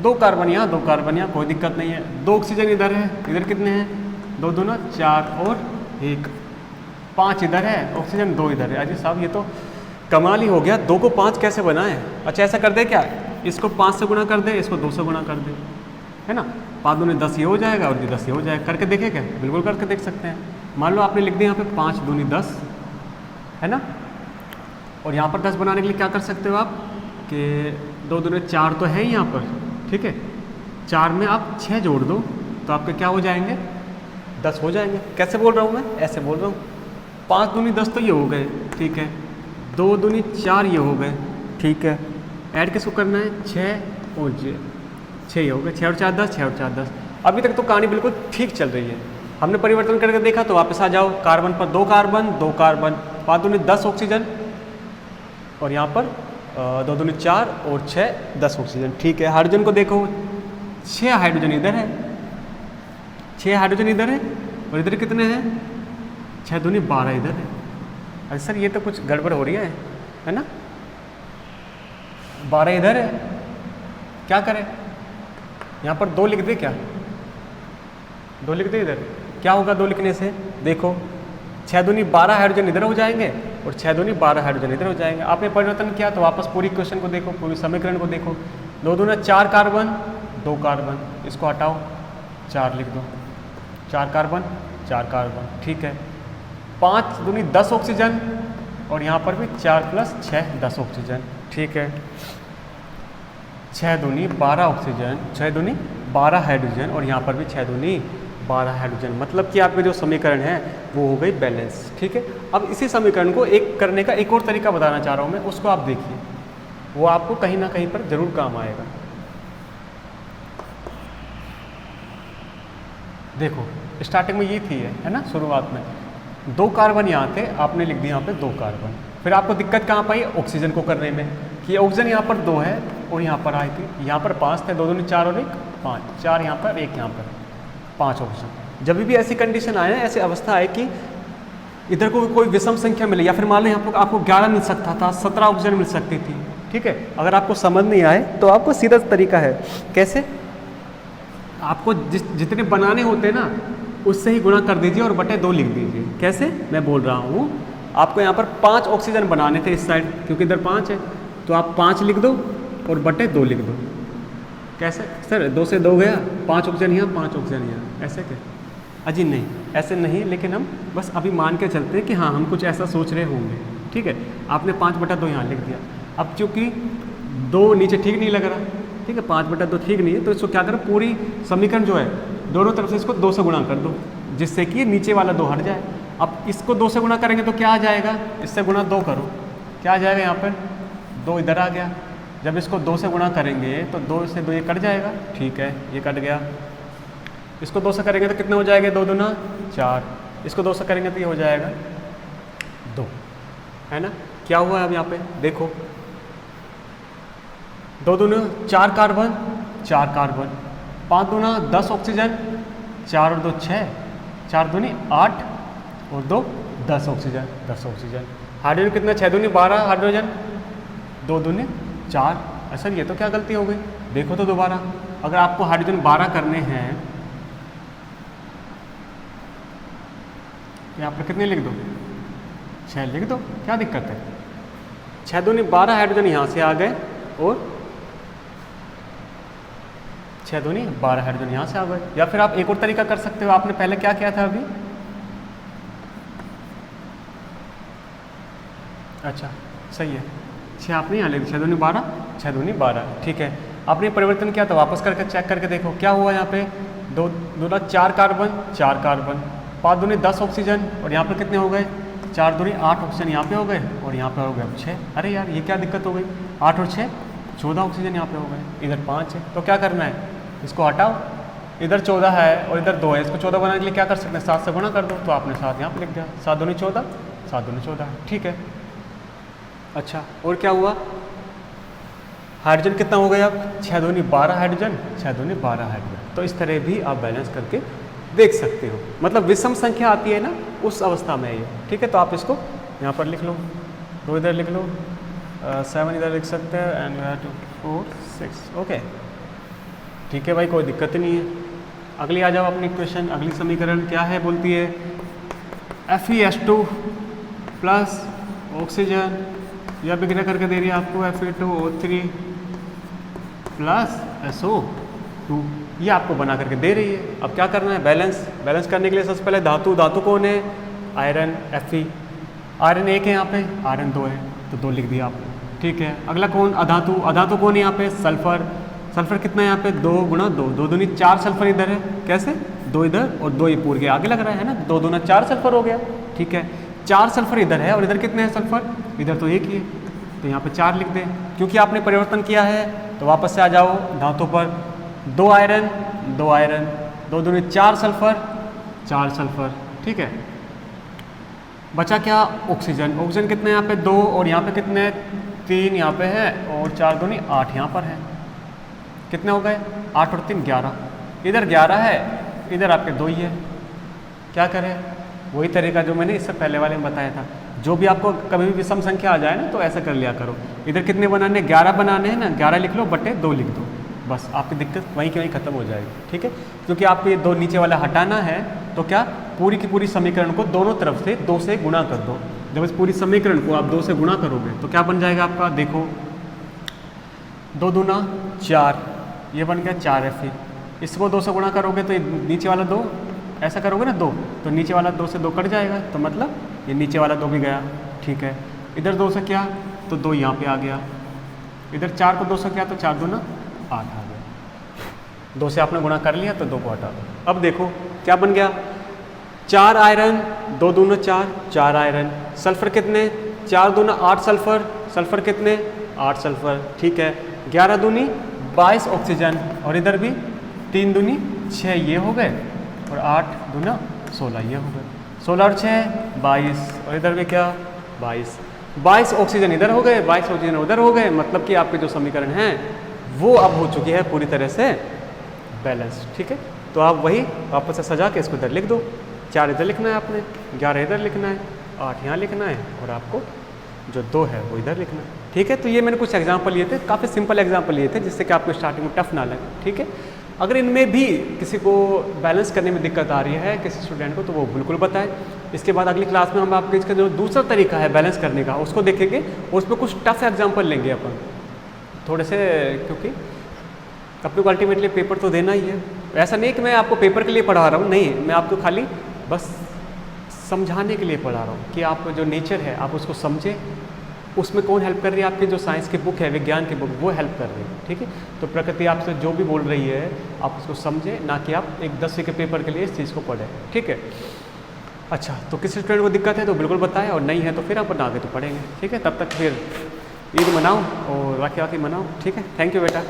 2 कार्बन यहाँ, 2 कार्बन यहाँ, कोई दिक्कत नहीं है। 2 ऑक्सीजन इधर है, इधर कितने हैं, 2 दूना 4 और 1, 5 इधर है, ऑक्सीजन 2 इधर है। अजी साहब ये तो कमाल ही हो गया, 2 को 5 कैसे बनाएं। अच्छा ऐसा कर दे क्या, इसको 5 से गुणा कर दे, इसको 2 से गुणा कर दे, है ना, 5 दूनी 10 ये हो जाएगा और ये 10 ये हो जाएगा। करके देखें क्या, बिल्कुल करके देख सकते हैं। मान लो आपने लिख दिया यहाँ पे 5 दूनी 10, है ना, और यहाँ पर 10 बनाने के लिए क्या कर सकते हो आप कि 2 दूनी 4 तो है ही यहाँ पर। ठीक है, 4 में आप 6 जोड़ दो तो आपके क्या हो जाएंगे, 10 हो जाएंगे। कैसे बोल रहा हूँ मैं, ऐसे बोल रहा हूँ। 5 दूनी 10 तो ये हो गए, ठीक है, 2 दूनी 4 ये हो गए, ठीक है। ऐड किसको करना है, 6 और 6 ये हो गए, 6 और 4 10, 6 और 4 10। अभी तक तो कहानी बिल्कुल ठीक चल रही है। हमने परिवर्तन करके देखा तो वापस आ जाओ, कार्बन पर 2 कार्बन, 2 कार्बन, 5 दूनी 10 ऑक्सीजन, और यहाँ पर 2 दूनी 4 और 6 10 ऑक्सीजन। ठीक है, हाइड्रोजन को देखो 6 हाइड्रोजन इधर है, 6 हाइड्रोजन इधर है और इधर कितने हैं 6 दूनी 12 इधर है। अरे सर ये तो कुछ गड़बड़ हो रही है ना, 12 इधर है, क्या करें यहाँ पर 2 लिख दे क्या, 2 लिख दे इधर, क्या होगा 2 लिखने से, देखो 6 दूनी 12 हाइड्रोजन इधर हो जाएंगे और 6 दूनी 12 हाइड्रोजन इधर हो जाएंगे। आपने परिवर्तन किया तो वापस पूरी इक्वेशन को देखो, पूरी समीकरण को देखो, 2 दूना 4 कार्बन 2 कार्बन, इसको हटाओ 4 लिख दो, 4 कार्बन 4 कार्बन। ठीक है, 5 दूनी 10 ऑक्सीजन और यहाँ पर भी 4 + 6 10 ऑक्सीजन। ठीक है, 6 दूनी 12 ऑक्सीजन, 6 दूनी 12 हाइड्रोजन और यहाँ पर भी 6 दूनी 12 हाइड्रोजन, मतलब कि आपके जो समीकरण है वो हो गई बैलेंस। ठीक है, अब इसी समीकरण को एक करने का एक और तरीका बताना चाह रहा हूँ मैं, उसको आप देखिए, वो आपको कहीं ना कहीं पर जरूर काम आएगा। देखो स्टार्टिंग में ये थी है ना, शुरुआत में 2 कार्बन यहाँ थे, आपने लिख दिया यहाँ पे 2 कार्बन, फिर आपको दिक्कत कहाँ पाई ऑक्सीजन को करने में, कि ऑक्सीजन यहाँ पर 2 है और यहाँ पर आई थी, यहाँ पर 5 थे, 2 दूनी 4 और 1 5, 4 यहाँ पर 1 यहाँ पर 5 ऑक्सीजन। जब भी ऐसी कंडीशन आए ना, ऐसी अवस्था आए कि इधर को कोई विषम संख्या मिले, या फिर मान लो यहाँ पर आपको 11 मिल सकता था, 17 ऑक्सीजन मिल सकती थी। ठीक है, अगर आपको समझ नहीं आए तो आपको सीधा तरीका है, कैसे, आपको जितने बनाने होते हैं ना उससे ही गुणा कर दीजिए और बटे 2 लिख दीजिए। कैसे, मैं बोल रहा हूँ, आपको यहाँ पर 5 ऑक्सीजन बनाने थे इस साइड, क्योंकि इधर 5 है, तो आप 5 लिख दो और बटे 2 लिख दो। कैसे सर, 2 से 2 गया, 5 ऑक्सीजन यहाँ 5 ऑक्सीजन यहाँ, ऐसे क्या, अजी नहीं ऐसे नहीं, लेकिन हम बस अभी मान के चलते हैं कि हाँ हम कुछ ऐसा सोच रहे होंगे। ठीक है, आपने 5/2 यहाँ लिख दिया, अब चूँकि 2 नीचे ठीक नहीं लग रहा, ठीक है 5/2 ठीक नहीं है, तो इसको क्या करें, पूरी समीकरण जो है दोनों तरफ से इसको 2 से गुणा कर दो, जिससे कि नीचे वाला 2 हट जाए। अब इसको 2 से गुणा करेंगे तो क्या आ जाएगा, इससे गुणा 2 करो, क्या आ जाएगा, यहाँ पर 2 इधर आ गया। जब इसको 2 से गुणा करेंगे तो 2 से 2 ये कट जाएगा। ठीक है, ये कट गया, इसको 2 से करेंगे तो कितने हो जाएंगे, 2 दूना 4, इसको 2 से करेंगे तो ये हो जाएगा 2, है ना। क्या हुआ है अब यहाँ पे देखो, 2 दूना 4 कार्बन 4 कार्बन, 5 दूना 10 ऑक्सीजन, 4 और 2 6, 4 दूनी 8 और 2 10 ऑक्सीजन 10 ऑक्सीजन। हाइड्रोजन कितना, 6 दूनी 12 हाइड्रोजन, 2 दूनी 4। सर ये तो क्या गलती हो गई, देखो तो दोबारा, अगर आपको हाइड्रोजन 12 करने हैं यहाँ पर कितने लिख दो, 6 लिख दो, क्या दिक्कत है। 6 दूनी 12 हाइड्रोजन यहाँ से आ गए और 6 दूनी 12 हाइड्रोजन यहाँ से आ गए। या फिर आप एक और तरीका कर सकते हो, आपने पहले क्या किया था अभी, अच्छा सही है, 6 आपने यहाँ लिख, 6 दूनी 12 6 दूनी 12, ठीक है। आपने परिवर्तन किया तो वापस करके चेक करके देखो क्या हुआ, यहाँ पे 2 दूना 4 कार्बन 4 कार्बन, 5 दूनी 10 ऑक्सीजन और यहाँ पर कितने हो गए, 4 दूनी 8 ऑक्सीजन यहाँ पे हो गए और यहाँ पे हो गए अब 6। अरे यार ये क्या दिक्कत हो गई, 8 और 6 14 ऑक्सीजन यहाँ पे हो गए, इधर 5 है, तो क्या करना है, इसको हटाओ, इधर 14 है और इधर 2 है, इसको 14 बनाने के लिए क्या कर सकते हैं, 7 से गुणा कर दो, तो आपने 7 यहाँ पर लिख दिया, 7 दूनी 14 7 दूनी 14, ठीक है। अच्छा और क्या हुआ, हाइड्रोजन कितना हो गया अब, 6 दूनी 12 हाइड्रोजन 6 दूनी 12 हाइड्रोजन। तो इस तरह भी आप बैलेंस करके देख सकते हो, मतलब विषम संख्या आती है ना उस अवस्था में ये, ठीक है। तो आप इसको यहाँ पर लिख लो, 2 इधर लिख लो, 7 इधर लिख सकते हैं एंड 4 6, ओके ठीक है भाई, कोई दिक्कत नहीं है। अगली आ जाओ अपनी इक्वेशन, अगली समीकरण क्या है, बोलती है FeS2 प्लस ऑक्सीजन, यह विग्रह करके दे रही है आपको Fe2O3 प्लस SO2, ये आपको बना करके दे रही है। अब क्या करना है, बैलेंस करने के लिए सबसे पहले धातु कौन है, आयरन Fe, आयरन 1 है यहाँ पे, आयरन 2 है तो 2 लिख दिया आपने, ठीक है। अगला कौन, अधातु कौन है यहाँ पे, सल्फर कितना है यहाँ पे, 2 गुणा 2, 2 दूनी 4 सल्फर इधर है, कैसे 2 इधर और 2 ये पूरे के आगे लग रहा है ना, 2 दूना 4 सल्फर हो गया, ठीक है। 4 सल्फर इधर है और इधर कितने हैं सल्फर, इधर तो 1 ही है, तो यहाँ पे 4 लिख दें, क्योंकि आपने परिवर्तन किया है। तो वापस से आ जाओ धातु पर, 2 आयरन 2 दूनी 4 सल्फर 4 सल्फर, ठीक है। बचा क्या? ऑक्सीजन। ऑक्सीजन कितने यहाँ पे? 2, और यहाँ पे कितने? 3 यहाँ पे है, और 4 दूनी 8 यहाँ पर है। कितने हो गए? 8 और 3 11। इधर 11 है, इधर आपके 2 ही है। क्या करें? वही तरीका जो मैंने इससे पहले वाले में बताया था। जो भी आपको कभी भी विषम संख्या आ जाए ना तो ऐसा कर लिया करो। इधर कितने बनाने? 11 बनाने हैं ना, 11 लिख लो बटे 2 लिख दो, बस आपकी दिक्कत वहीं की वहीं खत्म हो जाएगी। ठीक है, क्योंकि आपको ये 2 नीचे वाला हटाना है तो क्या, पूरी की पूरी समीकरण को दोनों तरफ से 2 से गुणा कर दो। जब इस पूरी समीकरण को आप 2 से गुणा करोगे तो क्या बन जाएगा आपका? देखो 2 दूना 4, ये बन गया 4f। इसको 2 से गुणा करोगे तो ये नीचे वाला 2, ऐसा करोगे ना 2, तो नीचे वाला 2 से 2 कट जाएगा, तो मतलब ये नीचे वाला 2 भी गया। ठीक है, इधर 2 से क्या, तो 2 यहाँ पे आ गया। इधर 4 को 2 से क्या, तो 4 दूना 8 आ गया। 2 से आपने गुणा कर लिया तो 2 को हटा दो। अब देखो क्या बन गया? 4 आयरन, 2 दूना 4, 4 आयरन। सल्फर कितने? 4 दूना 8 सल्फर। सल्फर कितने? 8 सल्फर। ठीक है, 11 दूनी 22 ऑक्सीजन, और इधर भी 3 दूनी 6 ये हो गए, और 8 दूना 16 ये हो गए। 16 और 6 22, और इधर भी क्या? 22 ऑक्सीजन इधर हो गए, 22 ऑक्सीजन उधर हो गए। मतलब कि आपके जो समीकरण हैं वो अब हो चुकी है पूरी तरह से बैलेंस। ठीक है, तो आप वही वापस से सजा के इसको इधर लिख दो। 4 इधर लिखना है आपने, 11 इधर लिखना है, 8 यहाँ लिखना है, और आपको जो 2 है वो इधर लिखना है। ठीक है, तो ये मैंने कुछ एग्जाम्पल लिए थे, काफ़ी सिंपल एग्जाम्पल लिए थे जिससे कि आपको स्टार्टिंग में टफ ना लगे। ठीक है, अगर इनमें भी किसी को बैलेंस करने में दिक्कत आ रही है किसी स्टूडेंट को, तो वो बिल्कुल बताएं। इसके बाद अगली क्लास में हम आपके इसका जो दूसरा तरीका है बैलेंस करने का उसको देखेंगे, और उसमें कुछ टफ एग्जाम्पल लेंगे अपन थोड़े से, क्योंकि अपने को अल्टीमेटली पेपर तो देना ही है। ऐसा नहीं कि मैं आपको पेपर के लिए पढ़ा रहा हूँ, नहीं, मैं आपको खाली बस समझाने के लिए पढ़ा रहा हूँ कि आप जो नेचर है आप उसको समझें। उसमें कौन हेल्प कर रही है? आपकी जो साइंस की बुक है, विज्ञान की बुक, वो हेल्प कर रही है। ठीक है, तो प्रकृति आपसे जो भी बोल रही है आप उसको समझें, ना कि आप एक 10वीं के पेपर के लिए इस चीज़ को पढ़ें। ठीक है, अच्छा, तो किसी स्टूडेंट को दिक्कत है तो बिल्कुल बताएं, और नहीं है तो फिर अपन आगे तो पढ़ेंगे। ठीक है, तब तक फिर ईद मनाओ और बाकी मनाओ। ठीक है, थैंक यू बेटा।